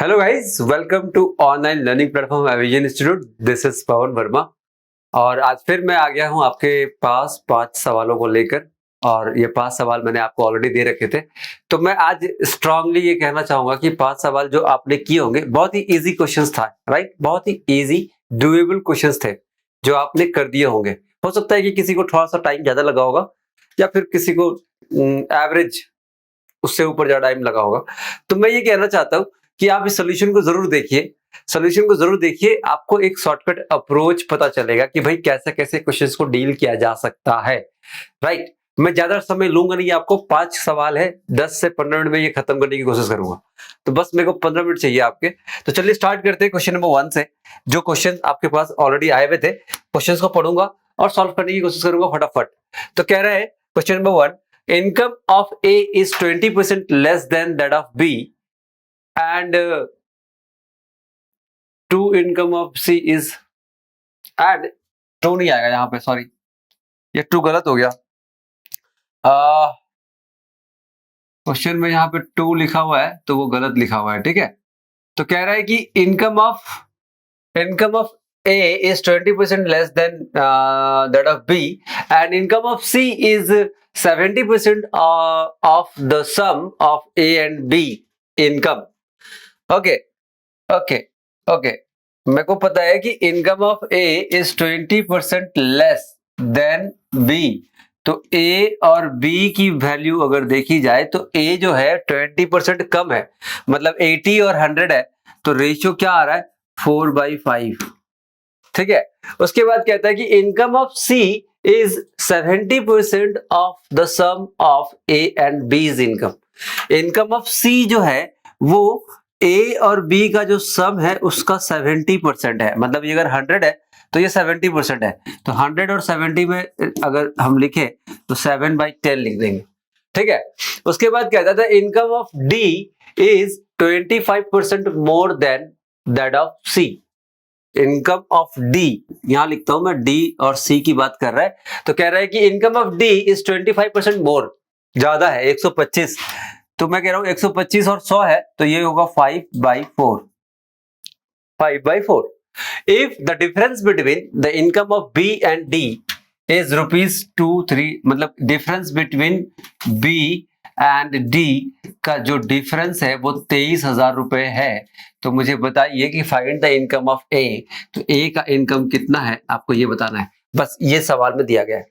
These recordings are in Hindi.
Hello guys, welcome to online learning platform एविजन institute. This is Pawan Verma और आज फिर मैं आ गया हूं आपके पास 5 सवालों को लेकर। और ये 5 सवाल मैंने आपको ऑलरेडी दे रखे थे, तो मैं आज स्ट्रांगली ये कहना चाहूंगा कि 5 सवाल जो आपने किए होंगे बहुत ही इजी क्वेश्चंस था, राइट। बहुत ही इजी डूएबल क्वेश्चंस थे जो आपने कर दिए होंगे। हो सकता है कि किसी को थोड़ा सा टाइम ज्यादा लगा होगा या फिर किसी को एवरेज उससे ऊपर ज्यादा टाइम लगा होगा। तो मैं ये कहना चाहता हूं कि आप इस सोल्यूशन को जरूर देखिए, आपको एक शॉर्टकट अप्रोच पता चलेगा कि भाई कैसे कैसे क्वेश्चंस को डील किया जा सकता है, राइट। मैं ज्यादा समय लूंगा नहीं, आपको 5 सवाल है, 10 से 15 मिनट में ये खत्म करने की कोशिश करूंगा। तो बस मेरे को 15 मिनट चाहिए आपके। तो चलिए स्टार्ट करते हैं क्वेश्चन नंबर 1 से। जो क्वेश्चन आपके पास ऑलरेडी आए हुए थे, क्वेश्चन को पढ़ूंगा और सॉल्व करने की कोशिश करूंगा फटाफट। तो कह रहे हैं question number 1, income of A is 20% less than that of B and two income of C is and two नहीं आएगा यहाँ पे, सॉरी ये टू गलत हो गया। क्वेश्चन में यहाँ पे टू लिखा हुआ है तो वो गलत लिखा हुआ है, ठीक है। तो कह रहा है कि income of A is 20% less than that of B and income of C is 70% of the sum of A and B income. Okay, okay, okay. मेरे को पता है कि income of A is 20% less than B। तो A और B की वैल्यू अगर देखी जाए तो A जो है 20% कम है, मतलब 80 और 100 है, तो रेशियो क्या आ रहा है 4/5, ठीक है। उसके बाद कहता है कि income of C is 70% of the sum of A and B's income. Income of C जो है वो A और B का जो सम है उसका 70% है, मतलब ये अगर 100 है तो ये 70% है। तो 100 और 70 में अगर हम लिखे तो 7/10 लिख देंगे, ठीक है। उसके बाद कहता था income of D is 25% more than that of C। Income of D, यहां लिखता हूं मैं, डी और सी की बात कर रहा है। तो कह रहा है कि इनकम ऑफ डी इज 25% मोर, ज्यादा है 125। तो मैं कह रहा हूं 125 और 100 है तो ये होगा 5/4। 5/4 if the difference between the income of B and D is ₹2-3, मतलब difference between B and D का जो डिफरेंस है वो 23,000 रुपए है। तो मुझे बताइए कि फाइंड द इनकम ऑफ ए। तो ए का इनकम कितना है आपको ये बताना है, बस ये सवाल में दिया गया है।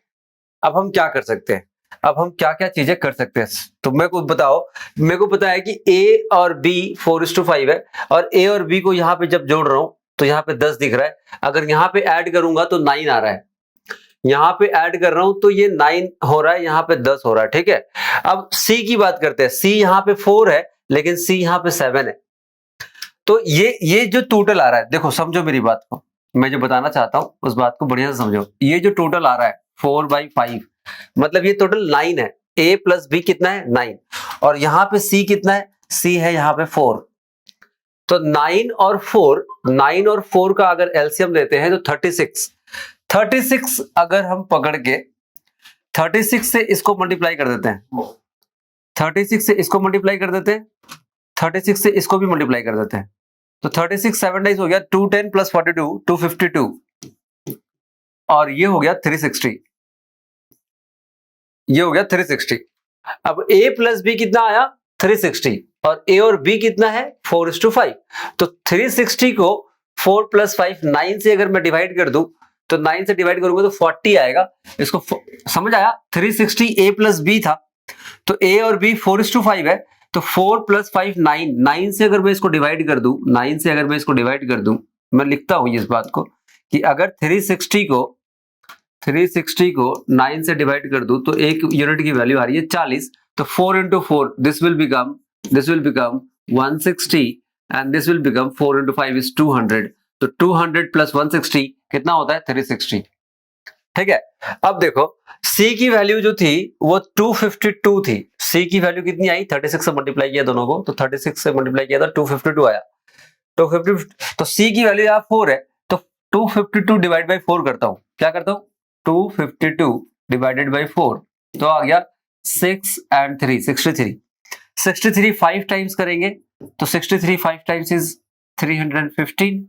अब हम क्या कर सकते हैं, अब हम क्या क्या चीजें कर सकते हैं, तो मेरे को बताओ। मेरे को पता है कि ए और बी 4:5 है और ए और बी को यहाँ पे जब जोड़ रहा हूं तो यहाँ पे 10 दिख रहा है। अगर यहाँ पे ऐड करूंगा तो 9 आ रहा है, यहाँ पे ऐड कर रहा हूं तो ये 9 हो रहा है, यहाँ पे 10 हो रहा है, ठीक है। अब सी की बात करते हैं। सी यहाँ पे 4 है लेकिन सी यहाँ पे 7 है। तो ये जो टोटल आ रहा है, देखो समझो मेरी बात को, मैं जो बताना चाहता हूं उस बात को बढ़िया से समझो। ये जो टोटल आ रहा है 4/5, मतलब ये टोटल 9 है। a प्लस बी कितना है 9, और यहाँ पे c कितना है, c है यहाँ पे 4। तो 9 और 4 का अगर एलसीएम लेते हैं तो 36 अगर हम पकड़ के 36 से इसको मल्टीप्लाई कर देते हैं, 36 से इसको मल्टीप्लाई कर देते हैं, 36 से इसको भी मल्टीप्लाई कर देते हैं। तो 36 7 डाइज हो गया 210 प्लस 42 252, और ये हो गया 360, ये हो गया 360। अब a प्लस बी कितना आया 360 और a और b कितना है 4:5। तो 360 को 4 + 5 9 से अगर मैं डिवाइड कर दूं तो 9 से डिवाइड करूंगा तो 40 आएगा। इसको समझ आया। 360 a प्लस b था, तो a और b 4:5 है, तो 4 + 5 9, 9 से अगर मैं इसको डिवाइड कर दूं, 9 से अगर मैं इसको डिवाइड कर दूं, मैं लिखता हूं इस बात को कि अगर 360 को 9 से डिवाइड कर दूं तो एक यूनिट की वैल्यू आ रही है 40। तो 4 × 4 this will become 160 and this will become 4 × 5 is 200। तो 200 + 160 कितना होता है 360, ठीक है। अब देखो C की वैल्यू जो थी वो 252 थी। C की वैल्यू कितनी आई, 36 से मल्टीप्लाई किया दोनों को, तो 36 से मल्टीप्लाई किया था 252 आया। 250, तो C की वैल्यू यहाँ 4 है, तो 252 डिवाइड बाई 4 करता हूं, क्या करता हूं 252 डिवाइडेड बाई 4, तो आ गया 6 and 3 63। 63 5 टाइम्स करेंगे तो 63 5 टाइम्स इज 315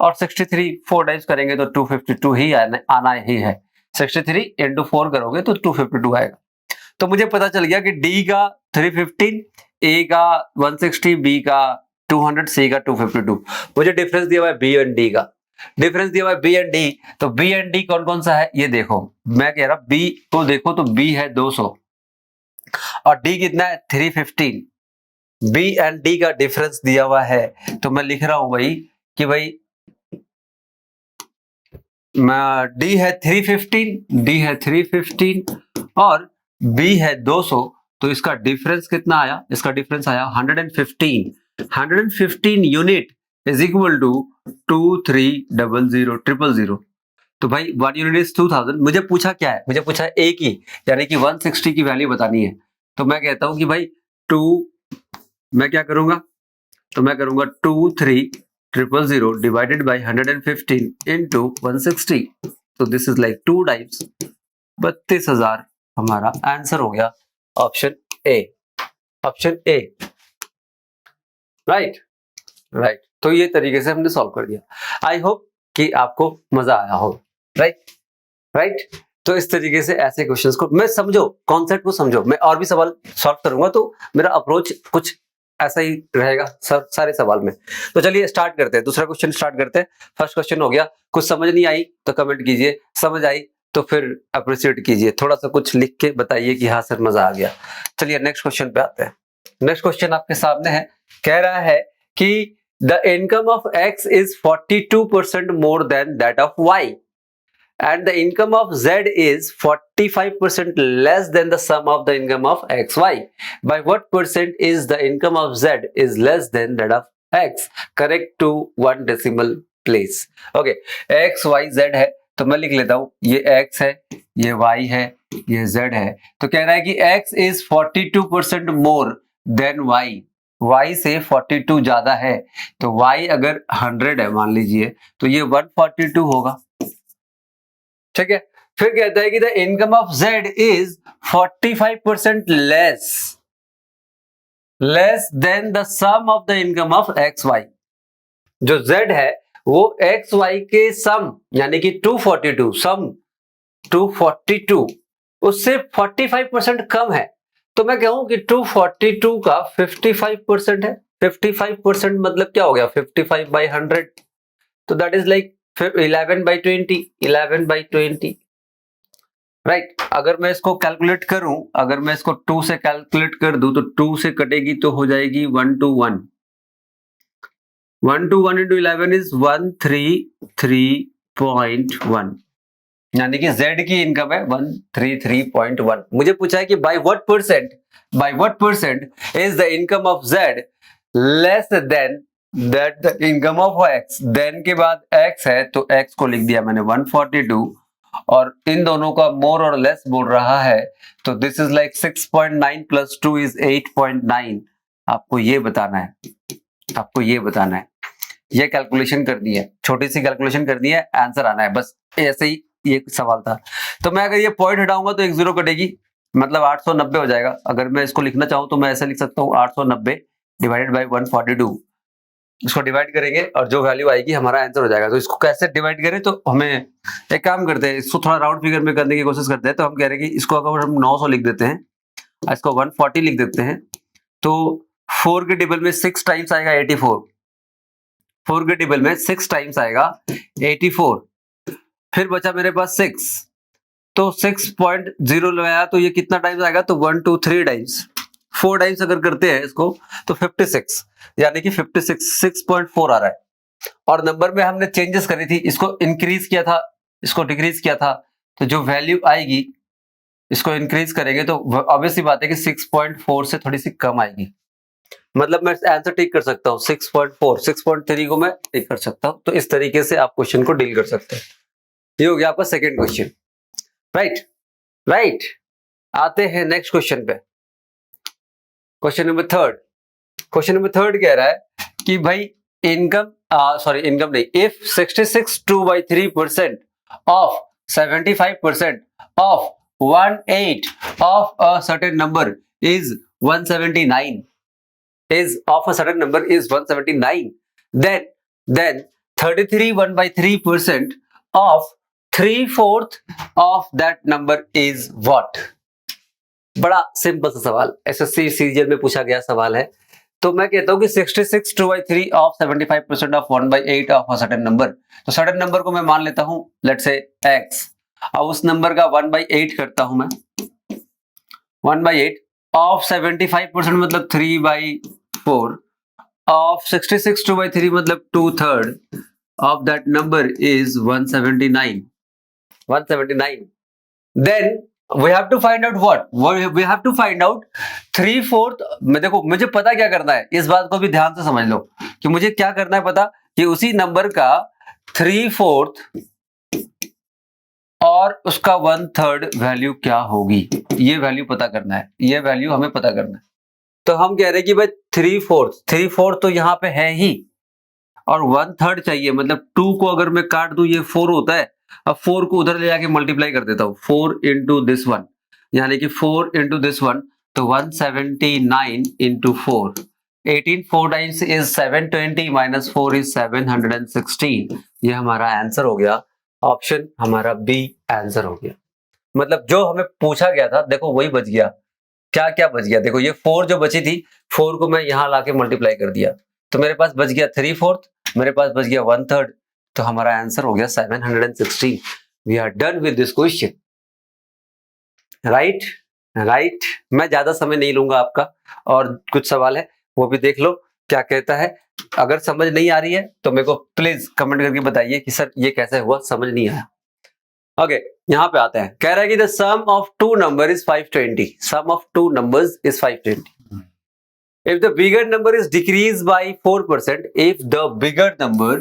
और 63 4 टाइम्स करेंगे तो 252 ही आना ही है। 63 इंटू 4 करोगे तो 252 आएगा। तो मुझे पता चल गया कि डी का 315, ए का 160, बी का 200, सी का 252। मुझे डिफरेंस दिया हुआ है बी एंड डी का, डिफरेंस दिया हुआ है बी एंड डी। तो बी एंड डी कौन कौन सा है ये देखो, मैं कह रहा बी को देखो तो बी है 200 और डी कितना है 315। बी एंड डी का डिफरेंस दिया हुआ है तो मैं लिख रहा हूं भाई कि भाई डी है 315, डी है 315 और बी है 200। तो इसका डिफरेंस कितना आया, इसका डिफरेंस आया 115। 115 यूनिट इज इक्वल टू 230000। तो भाई 1 यूनिट इज 2000। मुझे पूछा क्या है, मुझे पूछा है ए की, यानी कि 160 की वैल्यू बतानी है। तो मैं कहता हूं कि भाई मैं क्या करूंगा, तो मैं करूंगा 230000 डिवाइडेड बाय 115 इनटू 160। तो दिस इज लाइक 2 टाइम्स 32,000 हमारा आंसर हो गया option A, option A. Right right. तो ये तरीके से हमने सॉल्व कर दिया। आई होप कि आपको मजा आया हो। Right right. तो इस तरीके से ऐसे क्वेश्चंस को मैं समझो, कॉन्सेप्ट को समझो। मैं और भी सवाल सॉल्व करूंगा तो मेरा अप्रोच कुछ ऐसा ही रहेगा सारे सवाल में। तो चलिए स्टार्ट करते हैं, दूसरा क्वेश्चन स्टार्ट करते हैं। फर्स्ट क्वेश्चन हो गया, कुछ समझ नहीं आई तो कमेंट कीजिए, समझ आई तो फिर अप्रिशिएट कीजिए, थोड़ा सा कुछ लिख के बताइए कि हाँ सर मजा आ गया। चलिए नेक्स्ट क्वेश्चन पे आते हैं। नेक्स्ट क्वेश्चन आपके सामने है, कह रहा है कि the income of X is 42% more than that of Y and the income of Z is 45% less than the sum of the income of XY. By what percent is the income of Z is less than that of X? Correct to 1 decimal place. Okay, X, Y, Z है तो मैं लिख लेता हूँ, ये X है, ये Y है, ये Z है। तो कह रहा है कि X is 42% more than Y. Y से 42 ज्यादा है, तो Y अगर 100 है मान लीजिए तो ये 142 होगा। ठीक है। फिर कहता है कि the income of Z is 45% less than the sum of the income of XY। जो Z है वो XY के सम यानी कि 242 सम 242 उससे 45% कम है। तो मैं कहूं कि 242 का 55% है। 55% मतलब क्या हो गया, 55 by 100। तो that is like 11 by 20, 11 by 20। Right. अगर मैं इसको कैलकुलेट करूं, अगर मैं इसको 2 से कैलकुलेट कर दूं तो 2 से कटेगी तो हो जाएगी 1 to 1। 1 to 1 into 11 is 133.1, यानी कि Z की इनकम है 133.1। मुझे पूछा है कि by what percent is the income of Z less than that the income of X। then के बाद X है तो X को लिख दिया मैंने 142 और इन दोनों का मोर और लेस बोल रहा है तो this is like 6.9 plus 2 is 8.9। आपको ये बताना है, आपको ये बताना है, ये कैलकुलेशन करनी है, छोटी सी कैलकुलेशन करनी है, आंसर आना है, बस ऐसे ही ये सवाल था। तो मैं अगर ये पॉइंट हटाऊंगा तो एक जीरो कटेगी, मतलब 890 हो जाएगा। अगर मैं इसको लिखना चाहूं तो मैं ऐसे लिख सकता हूँ 890 डिवाइडेड बाई 142। इसको डिवाइड करेंगे और जो वैल्यू आएगी हमारा आंसर हो जाएगा। तो इसको कैसे डिवाइड करें, तो हमें एक काम करते हैं, इसको थोड़ा राउंड फिगर में करने की कोशिश करते हैं। तो हम कह रहे हैं कि इसको अगर हम 900 लिख देते हैं, इसको 140 लिख देते हैं, तो 4 के टेबल में 6 टाइम्स आएगा 84। 4 के टेबल में 6 टाइम्स आएगा 84। फिर बचा मेरे पास 6, तो 6.0 लगाया तो ये कितना टाइम्स आएगा, तो 1 2 3 टाइम्स। 4 टाइम्स अगर करते हैं इसको तो 56, यानी कि 6.4 आ रहा है। और नंबर में हमने चेंजेस करी थी, इसको इंक्रीज किया था, इसको डिक्रीज किया था, तो जो वैल्यू आएगी इसको इंक्रीज करेंगे तो ऑब्वियस सी बात है कि 6.4 से थोड़ी सी कम आएगी। मतलब मैं आंसर टिक कर सकता हूँ 6.4, 6.3 को मैं टिक कर सकता हूँ। तो इस तरीके से आप क्वेश्चन को डील कर सकते हैं। ये हो गया आपका सेकेंड क्वेश्चन। राइट। आते हैं नेक्स्ट क्वेश्चन पे। क्वेश्चन नंबर थर्ड कह रहा है कि भाई इनकम नहीं, if 66 2/3% of 75% of 1/8 of a certain number is 179, is of a certain number is 179, then 33 1/3% of 3/4 of that number is what? बड़ा सिंपल सा सवाल, एसएससी सीजीएल में पूछा गया सवाल है। तो मैं कहता हूं कि 66 2/3 of 75% of 1/8 of a certain number. तो सर्टेन नंबर को मैं मान लेता हूं लेट्स से x, अब उस नंबर का 1/8 करता हूं मैं, 1/8 ऑफ 75% मतलब 3/4 ऑफ 66 2/3 मतलब 2/3 of that number is 179. Then we have to find out what? We have to find out 3/4 में। देखो मुझे पता क्या करना है, इस बात को भी ध्यान से समझ लो कि मुझे क्या करना है पता, कि उसी नंबर का 3/4 और उसका 1/3 वैल्यू क्या होगी, ये वैल्यू पता करना है, ये वैल्यू हमें पता करना है। तो हम कह रहे हैं कि भाई 3/4 तो यहाँ पे है ही, और 1/3 चाहिए, मतलब 2 को अगर मैं काट दूं ये 4 होता है, अब 4 को उधर ले जाके मल्टीप्लाई कर देता हूं, 4 इंटू दिस वन, यानी कि 4 इंटू दिस वन, तो 179 into 4, 18 4 times is 720 minus 4 is 716। ये हमारा आंसर हो गया, ऑप्शन हमारा बी आंसर हो गया। मतलब जो हमें पूछा गया था देखो वही बच गया। क्या क्या बच गया, देखो ये 4 जो बची थी, 4 को मैं यहां लाके मल्टीप्लाई कर दिया, तो मेरे पास बच गया 3/4, मेरे पास बच गया 1/3, तो हमारा आंसर हो गया 716। We are done with this question. Right. मैं ज्यादा समय नहीं लूंगा आपका, और कुछ सवाल है वो भी देख लो क्या कहता है। अगर समझ नहीं आ रही है तो मेरे को प्लीज कमेंट करके बताइए कि सर ये कैसे हुआ, समझ नहीं आया। ओके, यहाँ पे आते हैं। कह रहा है कि the sum of two number is 520। Sum of two numbers is 520। If the bigger number is decreased by 4%, if the bigger number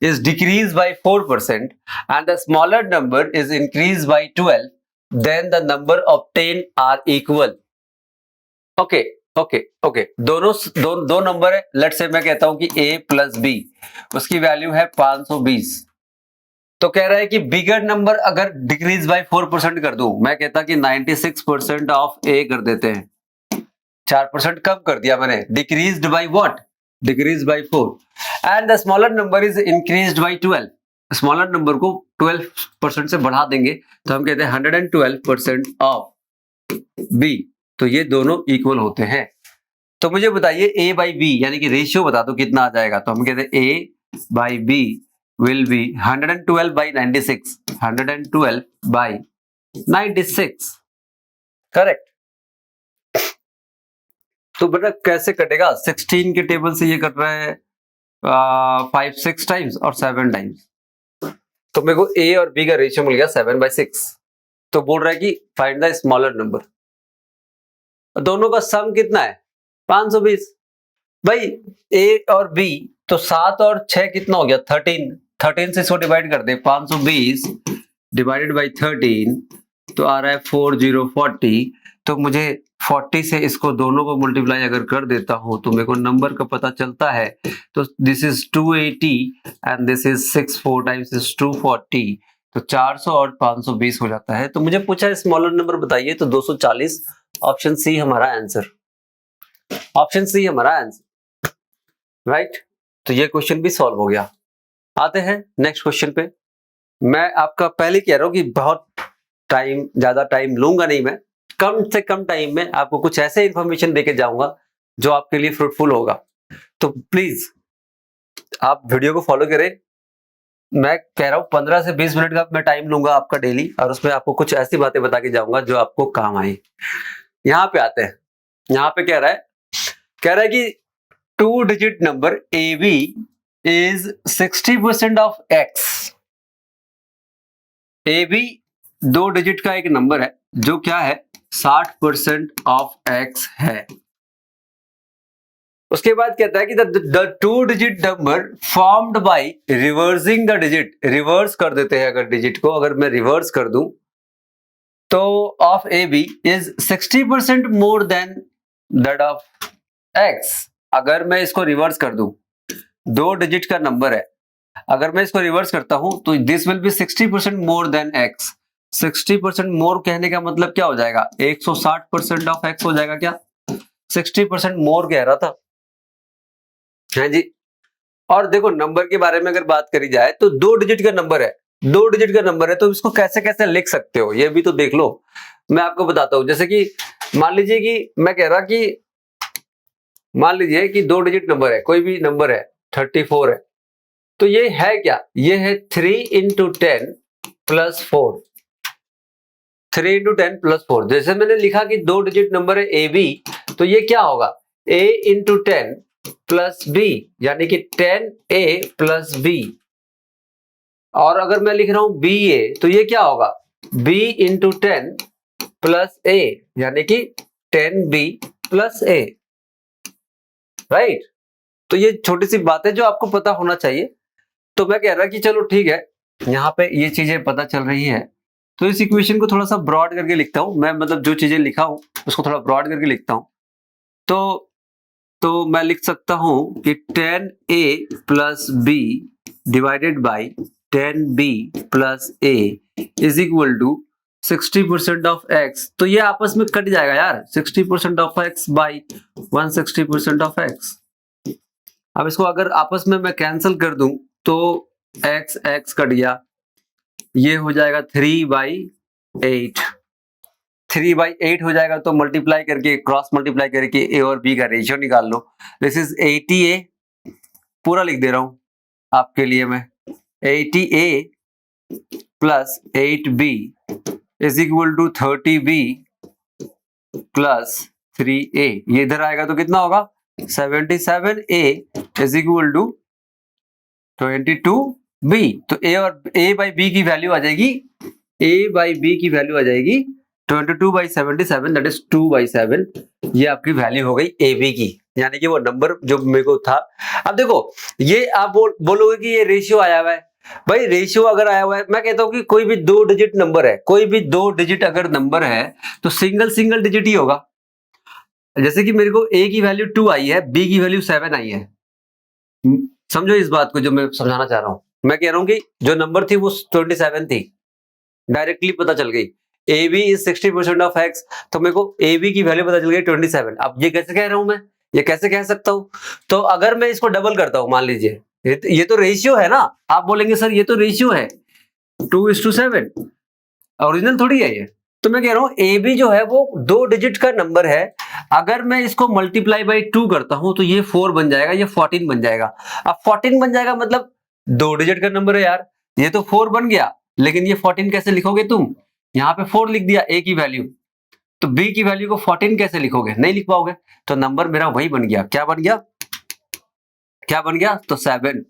is decreased by 4% and the smaller number is increased by 12, then the number obtained are equal. Okay. दो नंबर है, लेट्स से मैं कहता हूं कि a प्लस b, उसकी वैल्यू है 520। तो कह रहा है कि बिगर नंबर अगर डिक्रीज बाय 4% कर दूं, मैं कहता कि 96% ऑफ a कर देते हैं, 4% कम कर दिया मैंने, decreased by what, decreased bye 4, and the smaller number is increased by 12। Smaller number को 12% से बढ़ा देंगे तो हम कहते हैं 112% ऑफ b। तो ये दोनों इक्वल होते हैं। तो मुझे बताइए a बाई b यानी कि रेशियो बता दो कितना आ जाएगा। तो हम कहते हैं a by b will be 112 by 96, 112 by 96, correct. तो बेटा कैसे कटेगा, 16 के टेबल से ये कट रहा है 5 6 टाइम्स और 7 टाइम्स, तो मेरे को a और b का रेशियो मिल गया 7/6। तो बोल रहा है कि फाइंड द स्मॉलर नंबर। दोनों का सम कितना है 520। भाई a और b तो 7 और 6 कितना हो गया 13 से इसको डिवाइड कर दे, 520 डिवाइडेड बाई 13 तो आ रहा है 4040। तो मुझे 40 से इसको दोनों को मल्टीप्लाई अगर कर देता हूं तो मेरे को नंबर का पता चलता है। तो this is 280 and this is 6 4 times is 240, तो 400 और 520 हो जाता है। तो मुझे पूछा स्मॉलर नंबर बताइए, तो 240, ऑप्शन सी हमारा आंसर, ऑप्शन सी हमारा आंसर, राइट। तो ये क्वेश्चन भी सॉल्व हो गया। आते हैं नेक्स्ट क्वेश्चन पे। मैं आपका पहले कह रहा हूं कि बहुत टाइम, ज्यादा टाइम लूंगा नहीं, मैं कम से कम टाइम में आपको कुछ ऐसे इंफॉर्मेशन देके जाऊंगा जो आपके लिए फ्रूटफुल होगा। तो प्लीज आप वीडियो को फॉलो करें। मैं कह रहा हूं 15 से 20 मिनट का मैं टाइम लूंगा आपका डेली, और उसमें आपको कुछ ऐसी बातें बता के जाऊंगा जो आपको काम आए। यहां पे आते हैं। यहां पे कह रहा है कि 2 digit number AB is 60% of x। AB 2 digit का एक नंबर है जो क्या है 60% ऑफ x है। उसके बाद कहता है कि the 2 digit number formed by reversing the digit, reverse कर देते हैं अगर डिजिट को, अगर मैं रिवर्स कर दूं तो of AB is 60% more than that of x। अगर मैं इसको रिवर्स कर दूं, 2 डिजिट का नंबर है, अगर मैं इसको रिवर्स करता हूं तो this will be 60% more than x। 60% मोर कहने का मतलब क्या हो जाएगा, 160% ऑफ x हो जाएगा क्या, 60% मोर कह रहा था, है जी। और देखो नंबर के बारे में अगर बात करी जाए तो 2 डिजिट का नंबर है, 2 डिजिट का नंबर है, तो इसको कैसे कैसे लिख सकते हो ये भी तो देख लो। मैं आपको बताता हूं, जैसे कि मान लीजिए कि मैं कह रहा कि मान लीजिए कि 2 डिजिट नंबर है, कोई भी नंबर है, 34 है, तो ये है क्या, ये है 3 इंटू 10 प्लस 4, 3 इंटू 10 प्लस 4। जैसे मैंने लिखा कि 2 डिजिट नंबर है ए बी, तो ये क्या होगा, a इंटू 10 प्लस बी, यानी कि 10a प्लस बी। और अगर मैं लिख रहा हूं बी ए, तो ये क्या होगा, b इंटू 10 प्लस ए, यानी कि 10b प्लस ए, राइट। तो ये छोटी सी बात है जो आपको पता होना चाहिए। तो मैं कह रहा कि चलो ठीक है, यहाँ पे ये चीजें पता चल रही है, तो इस इक्वेशन को थोड़ा सा ब्रॉड करके लिखता हूं मैं, मतलब जो चीजें लिखा हूं उसको थोड़ा ब्रॉड करके लिखता हूं। तो मैं लिख सकता हूं कि 10a plus b divided by 10b plus a is equal to 60% of x। तो ये आपस में कट जाएगा यार, 60% of x by 160% of x। अब इसको अगर आपस में मैं कैंसिल कर दूं तो x x कट गया, ये हो जाएगा 3/8, 3/8 हो जाएगा। तो मल्टीप्लाई करके, क्रॉस मल्टीप्लाई करके ए और बी का रेशियो निकाल लो। दिस इज 80a, पूरा लिख दे रहा हूं आपके लिए मैं, 80a plus 8b is equal to 30b plus 3a। ये इधर आएगा तो कितना होगा, 77a is equal to 22b। तो a और a बाई बी की वैल्यू आ जाएगी, a बाई बी की वैल्यू आ जाएगी 22/77, दैट इज 2/7। ये आपकी वैल्यू हो गई ए बी की, यानी कि वो नंबर जो मेरे को था। अब देखो ये आप बोलोगे कि ये रेशियो आया हुआ है, भाई रेशियो अगर आया हुआ है, मैं कहता हूं कि कोई भी 2 डिजिट नंबर है, कोई भी 2 डिजिट अगर नंबर है तो सिंगल सिंगल डिजिट ही होगा। जैसे कि मेरे को a की वैल्यू 2 आई है, b की वैल्यू 7 आई है। समझो इस बात को जो मैं समझाना चाह रहा हूं। मैं कह रहा हूं कि जो नंबर थी वो 27 थी, डायरेक्टली पता चल गई। A b is 60% of x, तो मेरे को ए बी की वैल्यू पता चल गई 27। अब ये कैसे कह रहा हूं मैं, ये कैसे कह सकता हूं, तो अगर मैं इसको डबल करता हूं, मान लीजिए ये तो रेशियो है ना। आप बोलेंगे सर ये तो रेशियो है 2:7, ओरिजिनल थोड़ी है ये। तो मैं कह रहा हूं ए बी जो है वो 2 डिजिट का नंबर है, अगर मैं इसको मल्टीप्लाई बाई 2 करता हूं तो ये 4 बन जाएगा, ये 14 बन जाएगा। अब 14 बन जाएगा मतलब 2 डिजिट का नंबर है यार, ये तो 4 बन गया, लेकिन ये 14 कैसे लिखोगे तुम, यहाँ पे 4 लिख दिया a की वैल्यू, तो b की वैल्यू को 14 कैसे लिखोगे, नहीं लिख पाओगे। तो नंबर मेरा वही बन गया, क्या बन गया, क्या बन गया, तो 7।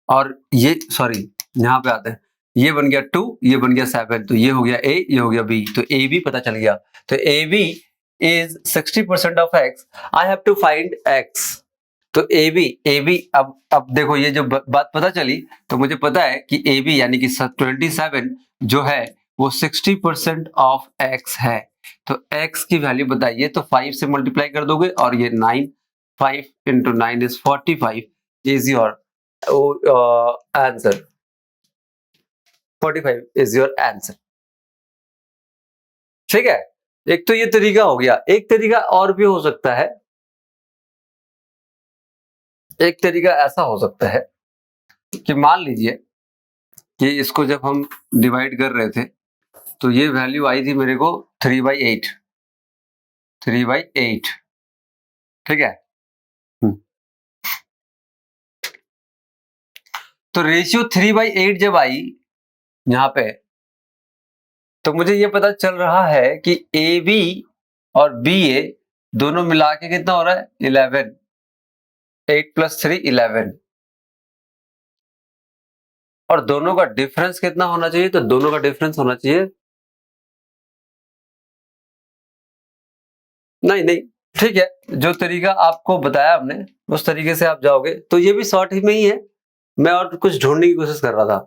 और ये सॉरी यहाँ पे आते हैं, ये बन गया 2, ये बन गया 7, तो ये हो गया a, ये हो गया b, तो a b पता चल गया। तो a b is 60% of x, I have to find x। तो a b अब देखो ये जो बात पता चली, तो मुझे पता है कि a b यानी कि 27 जो है वो 60% ऑफ x है। तो x की वैल्यू बताइए, तो 5 से मल्टीप्लाई कर दोगे और ये 9, 5 into 9 is 45 is your answer, 45 is your answer. ठीक है, एक तो ये तरीका हो गया। एक तरीका और भी हो सकता है, एक तरीका ऐसा हो सकता है कि मान लीजिए कि इसको जब हम डिवाइड कर रहे थे तो ये वैल्यू आई थी मेरे को 3/8, 3/8, ठीक है। तो रेशियो 3/8 जब आई यहां पे, तो मुझे ये पता चल रहा है कि ए बी और बी ए दोनों मिला के कितना हो रहा है, 11, 8 + 3 11, और दोनों का डिफरेंस कितना होना चाहिए, तो दोनों का डिफरेंस होना चाहिए, नहीं नहीं, ठीक है, जो तरीका आपको बताया हमने उस तरीके से आप जाओगे तो ये भी शॉर्ट ही में ही है। मैं और कुछ ढूंढने की कोशिश कर रहा था,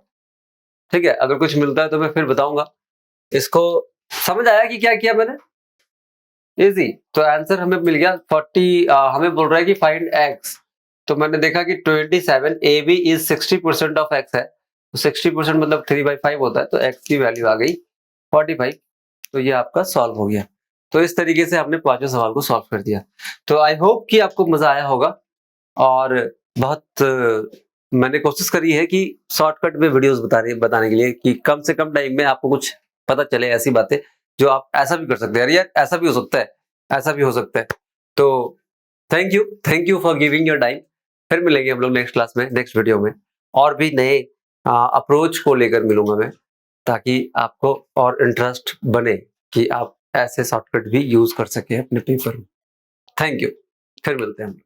ठीक है, अगर कुछ मिलता है तो मैं फिर बताऊंगा। इसको समझ आया कि क्या किया मैंने, इजी। तो आंसर हमें मिल गया 40। हमें बोल रहा है कि फाइंड x, तो मैंने देखा कि 27, a b is 60% of x है, तो 60% मतलब 3/5 होता है, तो x की वैल्यू आ गई 45। तो ये आपका सॉल्व हो गया। तो इस तरीके से आपने पांचों सवाल को सॉल्व कर दिया। तो आई होप कि आपको मजा आया होगा, और बहुत मैंने कोशिश करी है कि शॉर्टकट में वीडियोस बताने के लिए कि कम से कम टाइम में आपको कुछ पता चले, ऐसी बातें जो आप ऐसा भी कर सकते हैं, यार ऐसा भी हो सकता है, ऐसा भी हो सकता है। तो thank you for giving your time. फिर मिलेंगे हम लोग नेक्स्ट क्लास में, नेक्स्ट वीडियो में, और भी नए अप्रोच को लेकर मिलूंगा मैं, ताकि आपको और इंटरेस्ट बने कि आप ऐसे शॉर्टकट भी यूज कर सके अपने पेपर में। थैंक यू, फिर मिलते हैं हम।